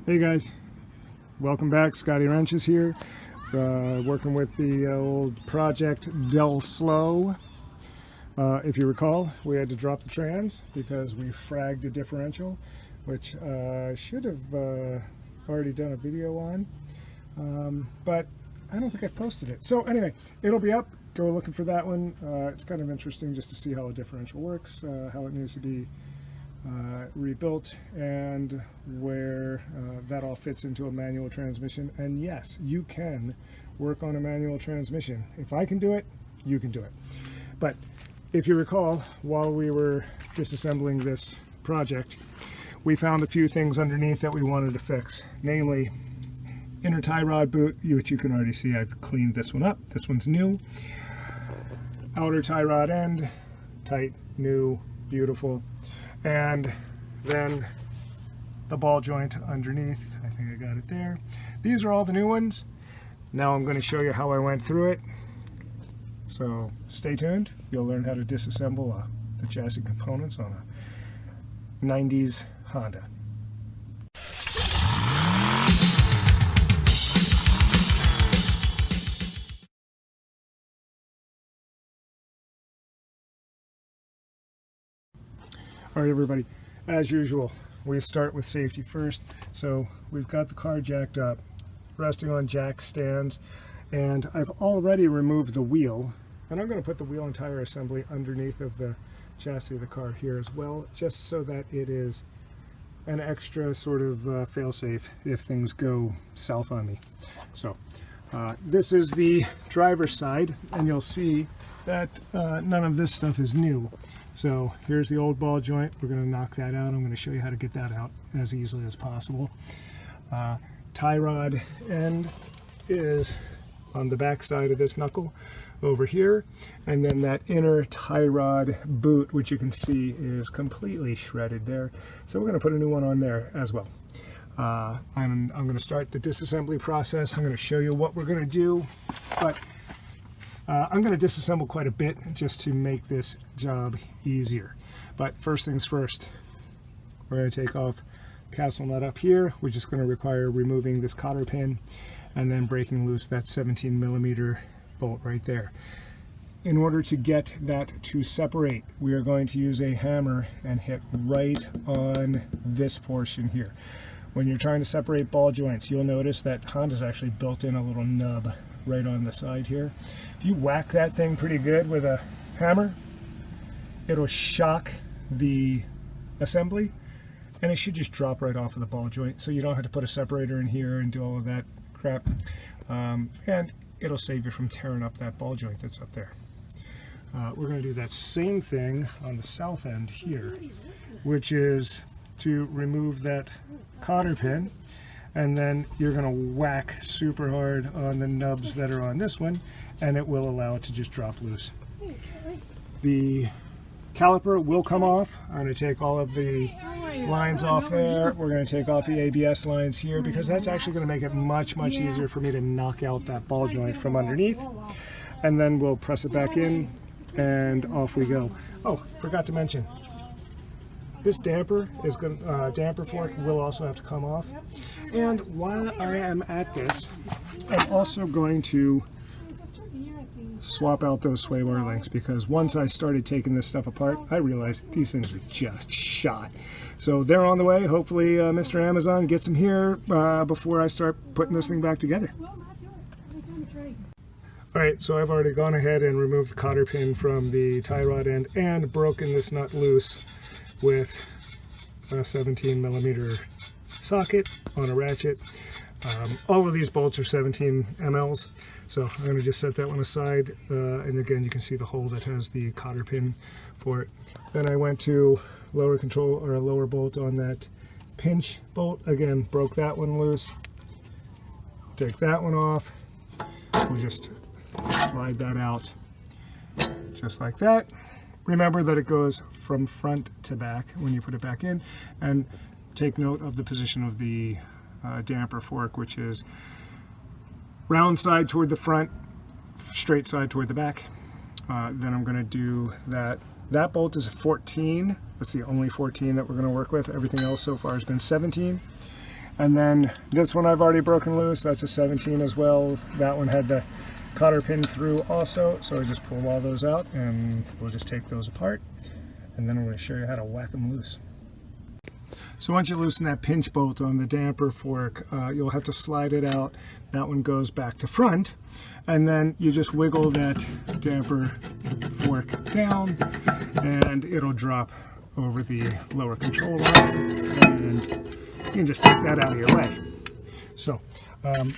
Hey guys, welcome back. Scotty Wrenches here, working with the old project Del Slow. If you recall, we had to drop the trans because we fragged a differential, which I should have already done a video on, but I don't think I've posted it. So anyway, it'll be up. Go looking for that one. It's kind of interesting just to see how a differential works, how it needs to be rebuilt, and where that all fits into a manual transmission. And yes, you can work on a manual transmission. If I can do it, you can do it. But if you recall, while we were disassembling this project, we found a few things underneath that we wanted to fix, namely inner tie rod boot, which you can already see I've cleaned this one up. This one's new. Outer tie rod end, tight, new, beautiful. And then the ball joint underneath, I think I got it there. These are all the new ones. Now I'm going to show you how I went through it. So stay tuned. You'll learn how to disassemble the chassis components on a 90s Honda. All right, everybody, as usual, we start with safety first. So we've got the car jacked up, resting on jack stands, and I've already removed the wheel, and I'm going to put the wheel and tire assembly underneath of the chassis of the car here as well, just so that it is an extra sort of fail-safe if things go south on me. So this is the driver's side, and you'll see that none of this stuff is new. So here's the old ball joint. We're going to knock that out. I'm going to show you how to get that out as easily as possible. Tie rod end is on the back side of this knuckle over here, and then that inner tie rod boot, which you can see is completely shredded there. So we're going to put a new one on there as well. I'm going to start the disassembly process. I'm going to show you what we're going to do, but I'm going to disassemble quite a bit just to make this job easier. But first things first, we're going to take off castle nut up here, which is going to require removing this cotter pin and then breaking loose that 17mm bolt right there. In order to get that to separate, we are going to use a hammer and hit right on this portion here. When you're trying to separate ball joints, you'll notice that Honda's actually built in a little nub right on the side here. If you whack that thing pretty good with a hammer, it'll shock the assembly, and it should just drop right off of the ball joint, so you don't have to put a separator in here and do all of that crap, and it'll save you from tearing up that ball joint that's up there. We're going to do that same thing on the south end here, which is to remove that cotter pin, and then you're going to whack super hard on the nubs that are on this one, and it will allow it to just drop loose. The caliper will come off. I'm going to take all of the lines off there. We're going to take off the ABS lines here, because that's actually going to make it much easier for me to knock out that ball joint from underneath. And then we'll press it back in, and off we go. Oh, forgot to mention, this damper is going damper fork will also have to come off. And while I am at this, I'm also going to swap out those sway bar links, because once I started taking this stuff apart, I realized these things are just shot. So they're on the way. Hopefully Mr. Amazon gets them here before I start putting this thing back together. Alright, so I've already gone ahead and removed the cotter pin from the tie rod end and broken this nut loose with a 17mm socket on a ratchet. All of these bolts are 17 mLs, so I'm going to just set that one aside, and again you can see the hole that has the cotter pin for it. Then I went to lower control, or a lower bolt on that pinch bolt. Again, broke that one loose. Take that one off. We just slide that out just like that. Remember that it goes from front to back when you put it back in, and take note of the position of the damper fork, which is round side toward the front, straight side toward the back. Then I'm going to do that. That bolt is a 14. That's the only 14 that we're going to work with. Everything else so far has been 17. And then this one I've already broken loose. That's a 17 as well. That one had the cotter pin through also. So I just pull all those out and we'll just take those apart. And then I'm going to show you how to whack them loose. So once you loosen that pinch bolt on the damper fork, you'll have to slide it out. That one goes back to front. And then you just wiggle that damper fork down and it'll drop over the lower control arm. And you can just take that out of your way. So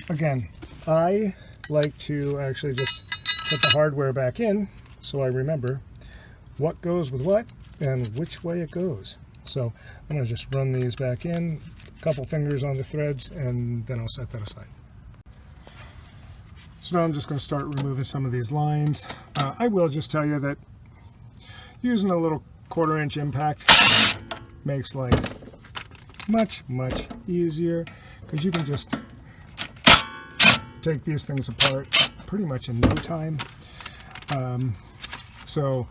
again, I like to actually just put the hardware back in so I remember what goes with what and which way it goes. So I'm going to just run these back in, a couple fingers on the threads, and then I'll set that aside. So now I'm just going to start removing some of these lines. I will just tell you that using a little 1/4 inch impact makes life much easier, because you can just take these things apart pretty much in no time. So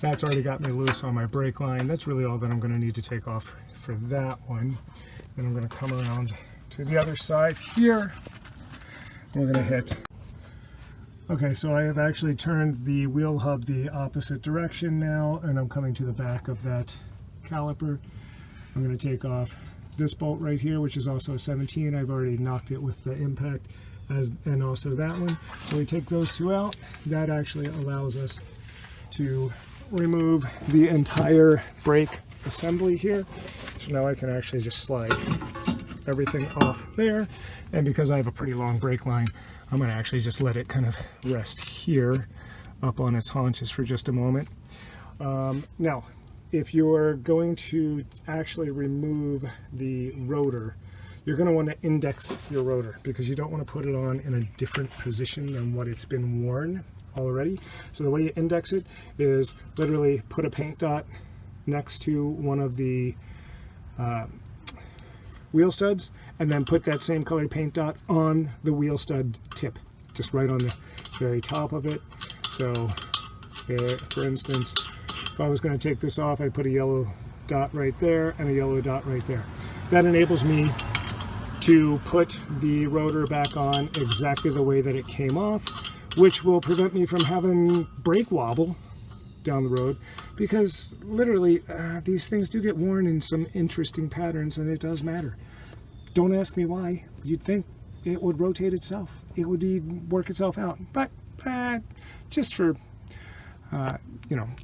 that's already got me loose on my brake line. That's really all that I'm going to need to take off for that one. Then I'm going to come around to the other side here. We're going to hit. Okay, so I have actually turned the wheel hub the opposite direction now, and I'm coming to the back of that caliper. I'm going to take off this bolt right here, which is also a 17. I've already knocked it with the impact, and also that one. So we take those two out. That actually allows us to remove the entire brake assembly here. So now I can actually just slide everything off there. And because I have a pretty long brake line, I'm going to actually just let it kind of rest here up on its haunches for just a moment. Now, if you're going to actually remove the rotor, you're going to want to index your rotor, because you don't want to put it on in a different position than what it's been worn already. So the way you index it is literally put a paint dot next to one of the wheel studs, and then put that same colored paint dot on the wheel stud tip, just right on the very top of it. So for instance, if I was going to take this off, I put a yellow dot right there and a yellow dot right there. That enables me to put the rotor back on exactly the way that it came off, which will prevent me from having brake wobble down the road, because literally these things do get worn in some interesting patterns, and it does matter. Don't ask me why. You'd think it would rotate itself. It would work itself out. But just for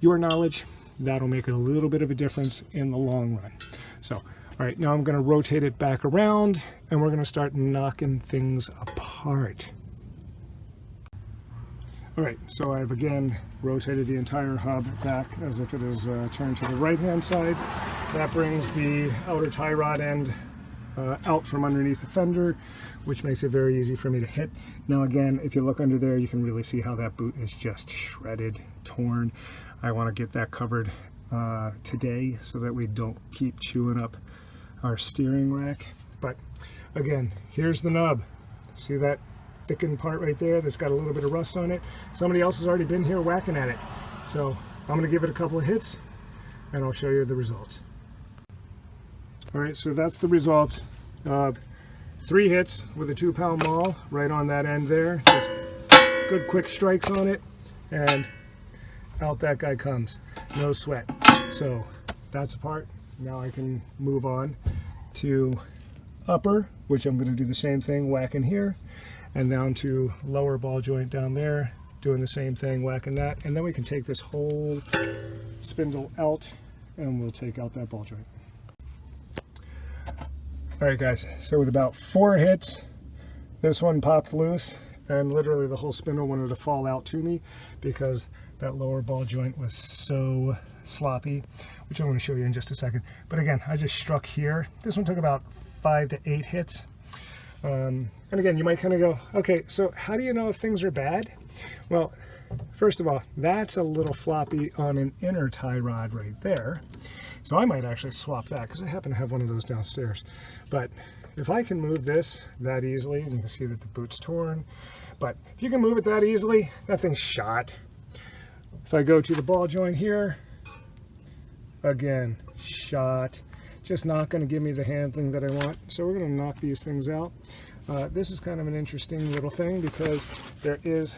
your knowledge, that'll make a little bit of a difference in the long run. So, all right, now I'm going to rotate it back around, and we're going to start knocking things apart. All right, so I've again rotated the entire hub back as if it is turned to the right-hand side. That brings the outer tie rod end out from underneath the fender, which makes it very easy for me to hit. Now again, if you look under there, you can really see how that boot is just shredded, torn. I want to get that covered today so that we don't keep chewing up our steering rack. But again, here's the nub. See that thickened part right there that's got a little bit of rust on it? Somebody else has already been here whacking at it. So I'm going to give it a couple of hits and I'll show you the results. All right, so that's the result of 3 hits with a 2-pound maul right on that end there. Just good quick strikes on it, and out that guy comes. No sweat. So that's apart. Now I can move on to upper, which I'm going to do the same thing, whacking here, and down to lower ball joint down there, doing the same thing, whacking that, and then we can take this whole spindle out and we'll take out that ball joint. All right guys, so with about 4 hits, this one popped loose, and literally the whole spindle wanted to fall out to me because that lower ball joint was so sloppy, which I'm going to show you in just a second. But again, I just struck here. This one took about 5 to 8 hits. And again, you might kind of go, okay, so how do you know if things are bad? Well, first of all, that's a little floppy on an inner tie rod right there. So I might actually swap that, because I happen to have one of those downstairs. But if I can move this that easily, and you can see that the boot's torn, but if you can move it that easily, that thing's shot. If I go to the ball joint here, again, shot. just not going to give me the handling that I want. So we're going to knock these things out. This is kind of an interesting little thing because there is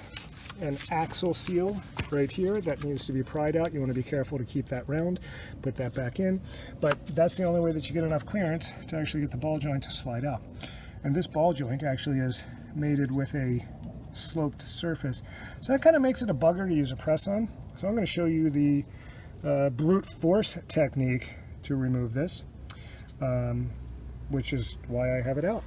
an axle seal right here that needs to be pried out. You want to be careful to keep that round, put that back in, but that's the only way that you get enough clearance to actually get the ball joint to slide out. And this ball joint actually is mated with a sloped surface, so that kind of makes it a bugger to use a press on. So I'm going to show you the brute force technique to remove this, which is why I have it out.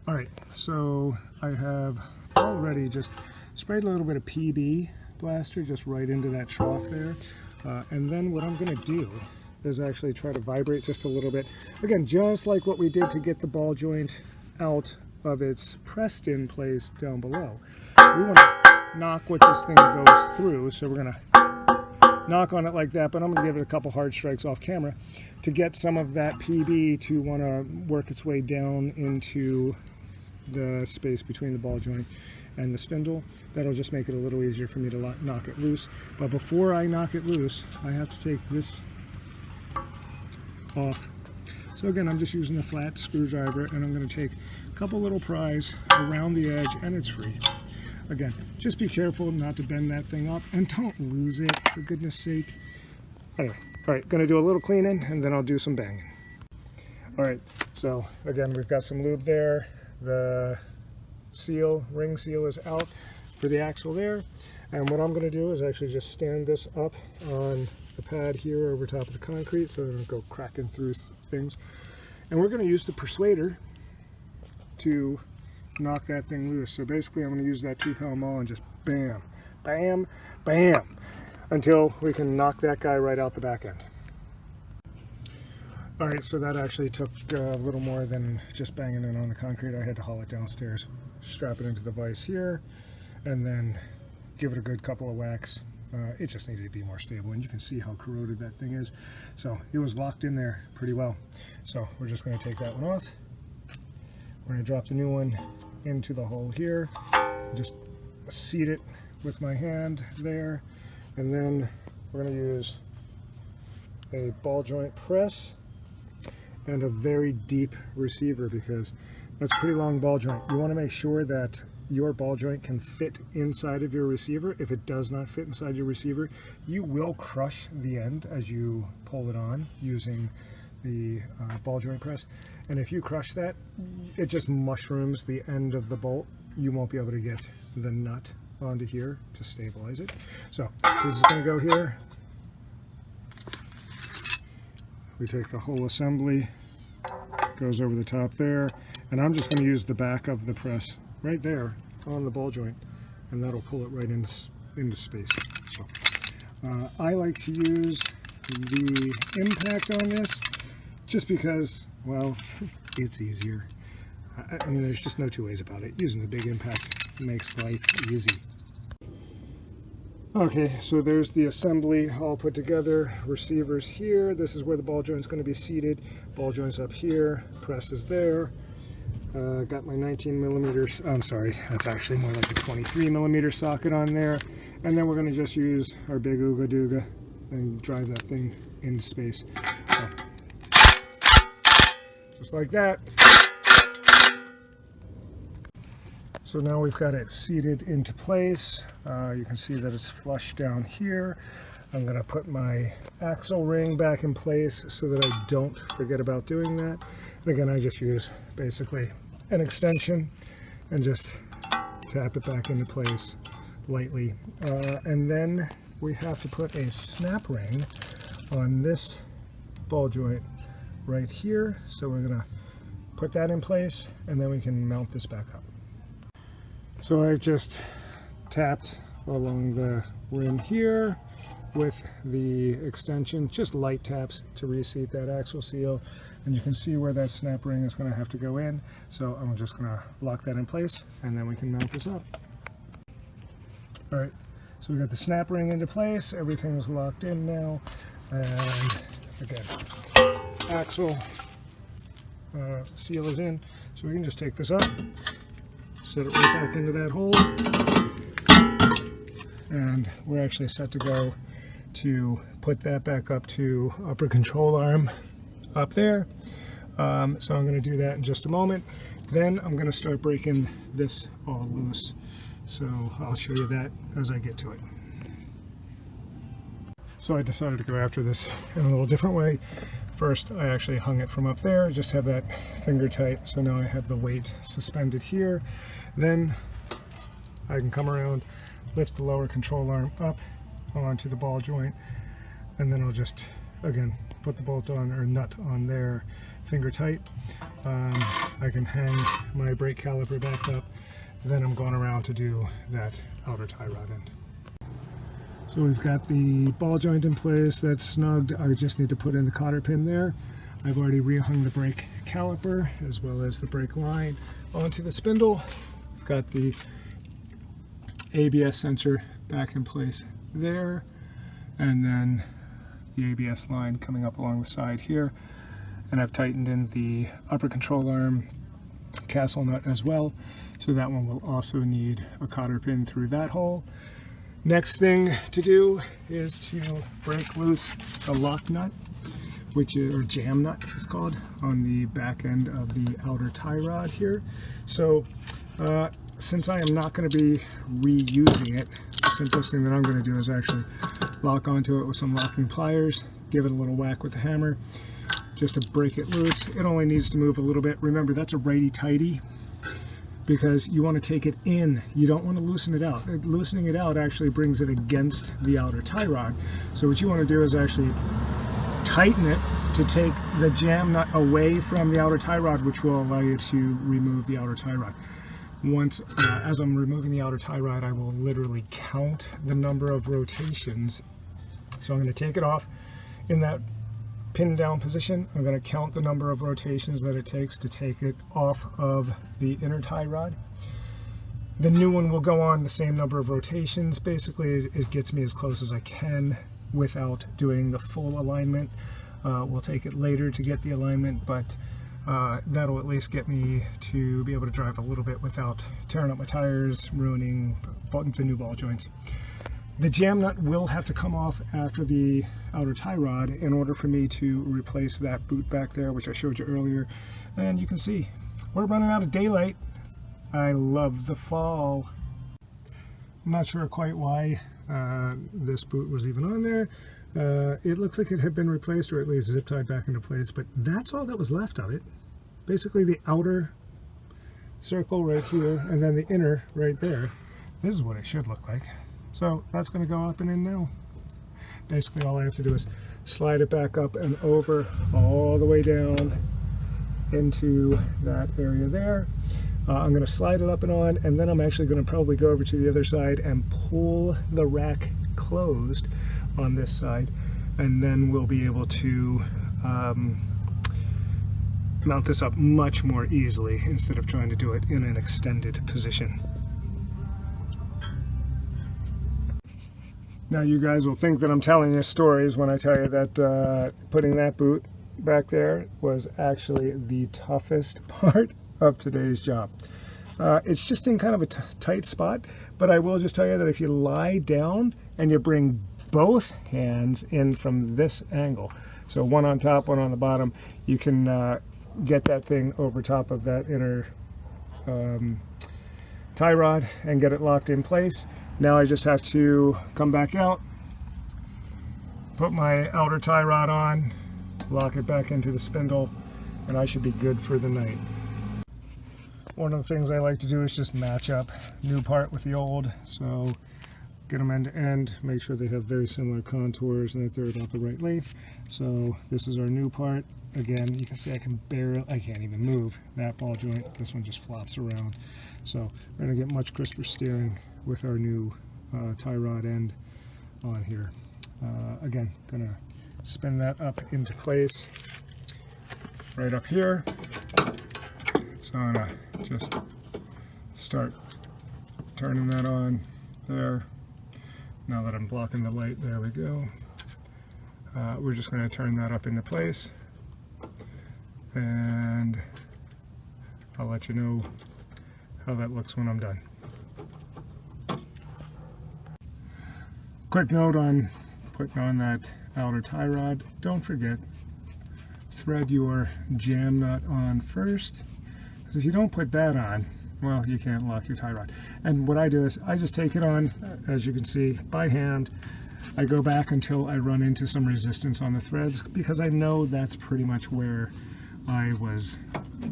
All right, so I have already just sprayed a little bit of PB blaster just right into that trough there, and then what I'm going to do is actually try to vibrate just a little bit. Again, just like what we did to get the ball joint out of its pressed in place down below. We want to knock what this thing goes through, so we're going to knock on it like that, but I'm going to give it a couple hard strikes off camera to get some of that PB to want to work its way down into the space between the ball joint and the spindle. That'll just make it a little easier for me to knock it loose. But before I knock it loose, I have to take this off. So again, I'm just using the flat screwdriver, and I'm going to take a couple little pries around the edge, and it's free. Again, just be careful not to bend that thing up, and don't lose it, for goodness sake. Anyway, all right, going to do a little cleaning, and then I'll do some banging. All right, so again, we've got some lube there. The ring seal is out for the axle there, and what I'm going to do is actually just stand this up on the pad here over top of the concrete so it doesn't go cracking through things, and we're going to use the persuader to knock that thing loose. So basically I'm going to use that 2-pound maul and just bam, bam, bam until we can knock that guy right out the back end. All right, so that actually took a little more than just banging it on the concrete. I had to haul it downstairs, strap it into the vise here, and then give it a good couple of whacks. It just needed to be more stable, and you can see how corroded that thing is. So it was locked in there pretty well. So we're just going to take that one off. We're going to drop the new one into the hole here, just seat it with my hand there, and then we're going to use a ball joint press and a very deep receiver, because that's a pretty long ball joint. You want to make sure that your ball joint can fit inside of your receiver. If it does not fit inside your receiver, you will crush the end as you pull it on using the ball joint press. And if you crush that, it just mushrooms the end of the bolt. You won't be able to get the nut onto here to stabilize it. So this is going to go here. We take the whole assembly, goes over the top there, and I'm just going to use the back of the press right there on the ball joint, and that'll pull it right into space. So I like to use the impact on this just because, well, it's easier. I mean, there's just no two ways about it. Using the big impact makes life easy. Okay, so there's the assembly all put together. Receivers here. This is where the ball joint's going to be seated. Ball joint's up here. Press is there. Got my 19 millimeters. I'm sorry, that's actually more like a 23 millimeter socket on there. And then we're going to just use our big Ooga Dooga and drive that thing into space. So, just like that. So now we've got it seated into place. You can see that it's flush down here. I'm going to put my axle ring back in place so that I don't forget about doing that. And again, I just use basically an extension and just tap it back into place lightly. And then we have to put a snap ring on this ball joint right here. So we're going to put that in place, and then we can mount this back up. So I've just tapped along the rim here with the extension, just light taps to reseat that axle seal, and you can see where that snap ring is going to have to go in. So I'm just going to lock that in place, and then we can mount this up. All right, so we got the snap ring into place, everything's locked in now, and again, axle seal is in, so we can just take this up, set it right back into that hole, and we're actually set to go to put that back up to upper control arm up there. So I'm going to do that in just a moment. Then I'm going to start breaking this all loose. So I'll show you that as I get to it. So I decided to go after this in a little different way. First, I actually hung it from up there, just have that finger tight. So now I have the weight suspended here. Then I can come around, lift the lower control arm up onto the ball joint, and then I'll just, again, put the bolt on or nut on there, finger tight. I can hang my brake caliper back up. Then I'm going around to do that outer tie rod end. So we've got the ball joint in place, that's snugged. I just need to put in the cotter pin there. I've already rehung the brake caliper as well as the brake line onto the spindle. I've got the ABS sensor back in place there, and then the ABS line coming up along the side here. And I've tightened in the upper control arm castle nut as well, so that one will also need a cotter pin through that hole. Next thing to do is to break loose the lock nut, which is, or jam nut is called, on the back end of the outer tie rod here. So since I am not going to be reusing it, the simplest thing that I'm going to do is actually lock onto it with some locking pliers, give it a little whack with the hammer just to break it loose. It only needs to move a little bit. Remember, that's a righty-tighty, because you want to take it in. You don't want to loosen it out. Loosening it out actually brings it against the outer tie rod. So what you want to do is actually tighten it to take the jam nut away from the outer tie rod, which will allow you to remove the outer tie rod. Once, as I'm removing the outer tie rod, I will literally count the number of rotations. So I'm going to take it off in that pinned down position. I'm going to count the number of rotations that it takes to take it off of the inner tie rod. The new one will go on the same number of rotations. Basically, it gets me as close as I can without doing the full alignment. We'll take it later to get the alignment, but that'll at least get me to be able to drive a little bit without tearing up my tires, ruining the new ball joints. The jam nut will have to come off after the outer tie rod in order for me to replace that boot back there, which I showed you earlier. And you can see we're running out of daylight. I love the fall. I'm not sure quite why this boot was even on there. It looks like it had been replaced, or at least zip tied back into place, but that's all that was left of it. Basically the outer circle right here, and then the inner right there. This is what it should look like. So that's going to go up and in now. Basically all I have to do is slide it back up and over all the way down into that area there. I'm going to slide it up and on, and then I'm actually going to probably go over to the other side and pull the rack closed on this side, and then we'll be able to mount this up much more easily instead of trying to do it in an extended position. Now you guys will think that I'm telling you stories when I tell you that putting that boot back there was actually the toughest part of today's job. It's just in kind of a tight spot, but I will just tell you that if you lie down and you bring both hands in from this angle, so one on top, one on the bottom, you can get that thing over top of that inner tie rod and get it locked in place. Now I just have to come back out, put my outer tie rod on, lock it back into the spindle, and I should be good for the night. One of the things I like to do is just match up new part with the old, so get them end to end, make sure they have very similar contours and that they're about the right length. So this is our new part. Again, you can see I can't even move that ball joint. This one just flops around. So we're going to get much crisper steering with our new tie rod end on here. Again, going to spin that up into place right up here. So I'm going to just start turning that on there. Now that I'm blocking the light, there we go. We're just going to turn that up into place, and I'll let you know how that looks when I'm done. Quick note on putting on that outer tie rod, don't forget, thread your jam nut on first, because if you don't put that on, well, you can't lock your tie rod. And what I do is I just take it on, as you can see, by hand. I go back until I run into some resistance on the threads, because I know that's pretty much where I was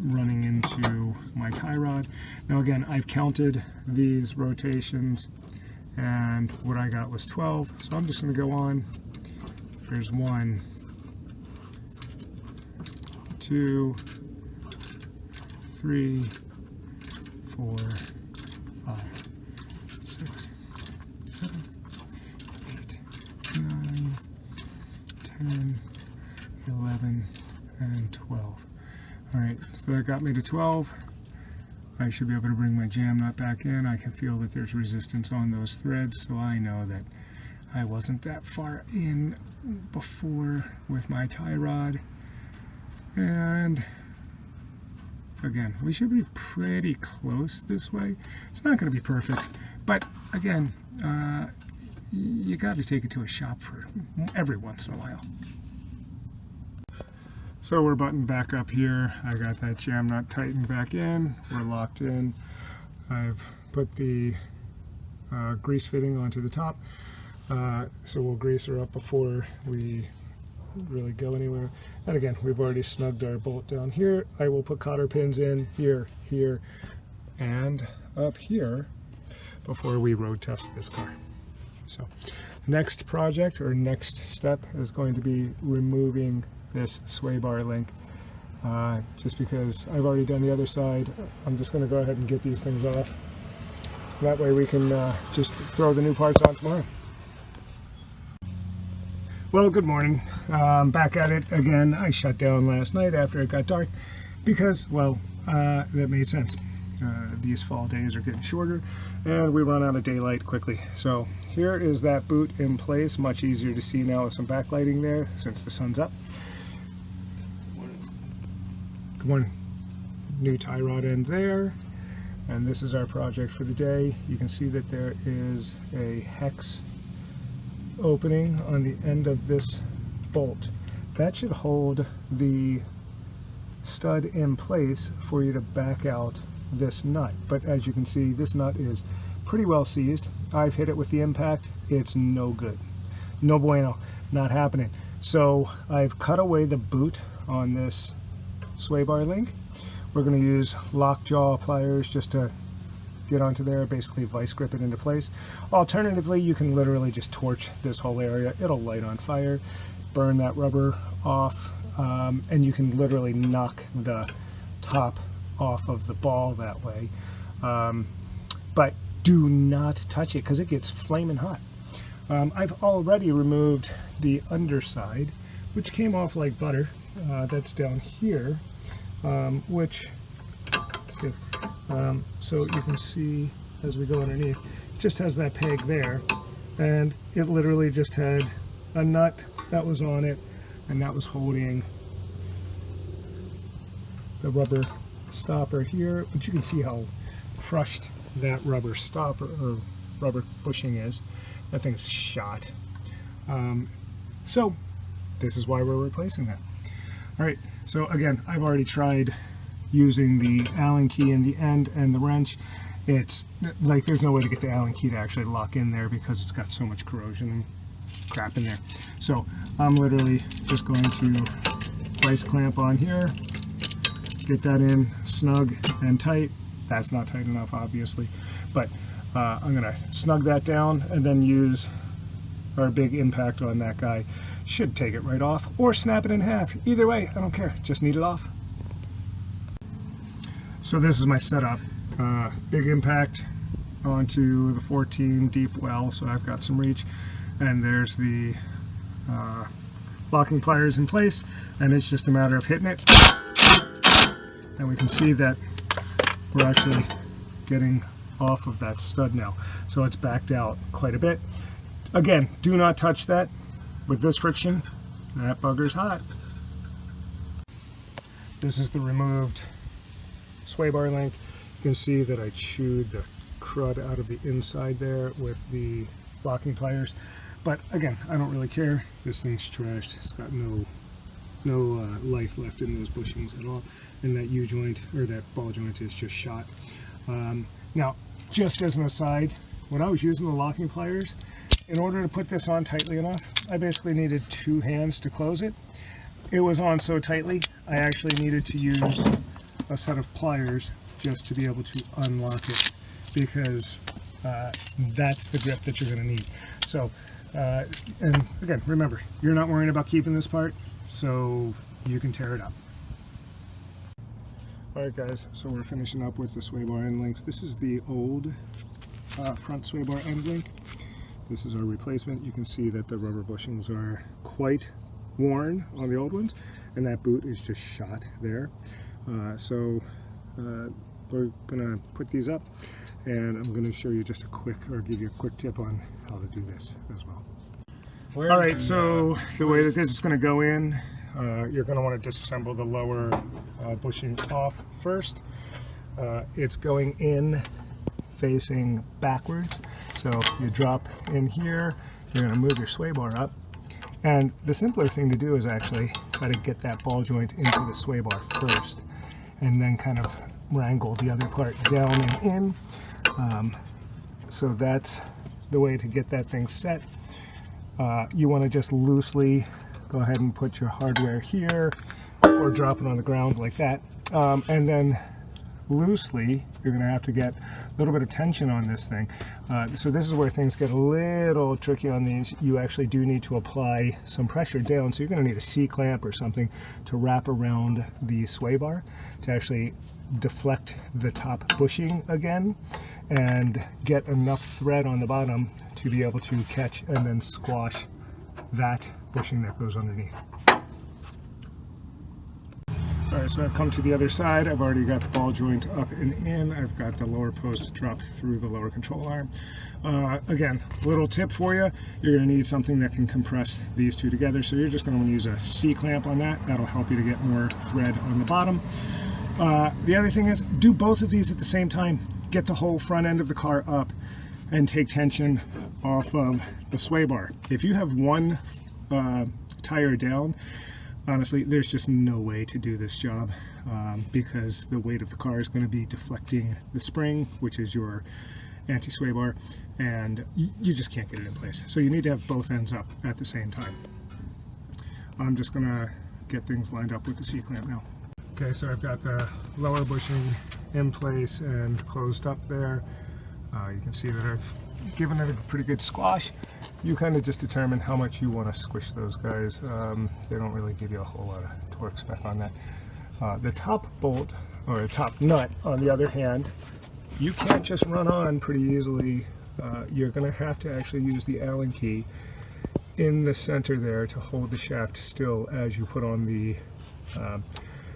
running into my tie rod. Now again, I've counted these rotations, and what I got was 12, so I'm just going to go on. There's 1, 2, 3, 4, 5, 6, 7, 8, 9, 10, 11, and 12. Alright, so that got me to 12. I should be able to bring my jam nut back in. I can feel that there's resistance on those threads, so I know that I wasn't that far in before with my tie rod. And again, we should be pretty close this way. It's not going to be perfect, but again, you got to take it to a shop for every once in a while. So we're buttoned back up here. I got that jam nut tightened back in. We're locked in. I've put the grease fitting onto the top. So we'll grease her up before we really go anywhere. And again, we've already snugged our bolt down here. I will put cotter pins in here, here, and up here before we road test this car. So next project or next step is going to be removing this sway bar link. Just because I've already done the other side, I'm just going to go ahead and get these things off. That way we can just throw the new parts on tomorrow. Well, good morning. Back at it again. I shut down last night after it got dark because, well, that made sense. These fall days are getting shorter and we run out of daylight quickly. So here is that boot in place, much easier to see now with some backlighting there since the sun's up. Good morning. New tie rod end there, and this is our project for the day. You can see that there is a hex opening on the end of this bolt. That should hold the stud in place for you to back out this nut. But as you can see, this nut is pretty well seized. I've hit it with the impact. It's no good. No bueno. Not happening. So I've cut away the boot on this sway bar link. We're going to use lockjaw pliers just to get onto there, basically vice grip it into place. Alternatively, you can literally just torch this whole area. It'll light on fire, burn that rubber off, and you can literally knock the top off of the ball that way. But do not touch it because it gets flaming hot. I've already removed the underside, which came off like butter. That's down here, which, so you can see as we go underneath, it just has that peg there, and it literally just had a nut that was on it, and that was holding the rubber stopper here, but you can see how crushed that rubber stopper or rubber bushing is. That thing's shot. So this is why we're replacing that. All right, so again, I've already tried using the Allen key in the end and the wrench. It's like there's no way to get the Allen key to actually lock in there because it's got so much corrosion and crap in there. So I'm literally just going to vice clamp on here, get that in snug and tight. That's not tight enough, obviously, but I'm gonna snug that down and then use our big impact on that guy. Should take it right off or snap it in half. Either way, I don't care, just need it off. So this is my setup. Big impact onto the 14 deep well, so I've got some reach, and there's the locking pliers in place, and it's just a matter of hitting it, and we can see that we're actually getting off of that stud now, so it's backed out quite a bit. Again, do not touch that. With this friction, that bugger's hot. This is the removed sway bar link. You can see that I chewed the crud out of the inside there with the locking pliers. But again, I don't really care. This thing's trashed. It's got no life left in those bushings at all, and that U-joint or that ball joint is just shot. Now, just as an aside, when I was using the locking pliers, in order to put this on tightly enough, I basically needed 2 hands to close it. It was on so tightly, I actually needed to use a set of pliers just to be able to unlock it, because that's the grip that you're going to need. So, and again, remember, you're not worrying about keeping this part, so you can tear it up. Alright guys, so we're finishing up with the sway bar end links. This is the old front sway bar end link. This is our replacement. You can see that the rubber bushings are quite worn on the old ones, and that boot is just shot there. So we're gonna put these up, and I'm gonna show you just give you a quick tip on how to do this as well. Alright, so the way that this is gonna go in, you're gonna want to disassemble the lower bushing off first. It's going in facing backwards, so you drop in here, you're going to move your sway bar up, and the simpler thing to do is actually try to get that ball joint into the sway bar first, and then kind of wrangle the other part down and in. So that's the way to get that thing set. You want to just loosely go ahead and put your hardware here, or drop it on the ground like that, and then loosely you're going to have to get a little bit of tension on this thing. So this is where things get a little tricky on these. You actually do need to apply some pressure down, so you're going to need a C-clamp or something to wrap around the sway bar to actually deflect the top bushing again and get enough thread on the bottom to be able to catch and then squash that bushing that goes underneath. Alright, so I've come to the other side. I've already got the ball joint up and in. I've got the lower post dropped through the lower control arm. Again, little tip for you, you're going to need something that can compress these two together. So you're just going to want to use a C-clamp on that. That'll help you to get more thread on the bottom. The other thing is, do both of these at the same time. Get the whole front end of the car up and take tension off of the sway bar. If you have one tire down, honestly, there's just no way to do this job because the weight of the car is going to be deflecting the spring, which is your anti-sway bar, and you just can't get it in place. So you need to have both ends up at the same time. I'm just going to get things lined up with the C-clamp now. Okay, so I've got the lower bushing in place and closed up there. You can see that I've given it a pretty good squash. You kind of just determine how much you want to squish those guys. They don't really give you a whole lot of torque spec on that. The top bolt, or the top nut, on the other hand, you can't just run on pretty easily. You're going to have to actually use the Allen key in the center there to hold the shaft still as you put on the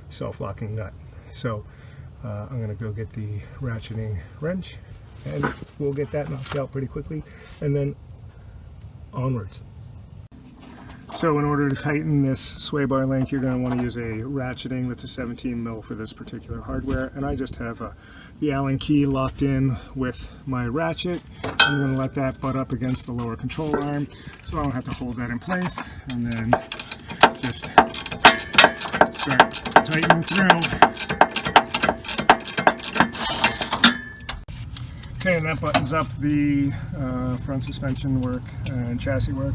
self-locking nut. So I'm going to go get the ratcheting wrench, and we'll get that knocked out pretty quickly, and then onwards. So in order to tighten this sway bar link, you're going to want to use a ratcheting that's a 17 mil for this particular hardware, and I just have the Allen key locked in with my ratchet. I'm going to let that butt up against the lower control arm so I don't have to hold that in place, and then just start tightening through. Okay, and that buttons up the front suspension work and chassis work.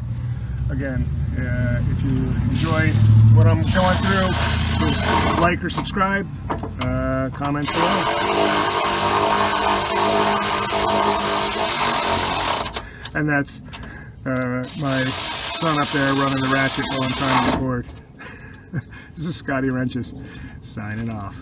Again, if you enjoy what I'm going through, please like or subscribe, comment below. And that's my son up there running the ratchet while I'm trying to record. This is Scotty Wrenches signing off.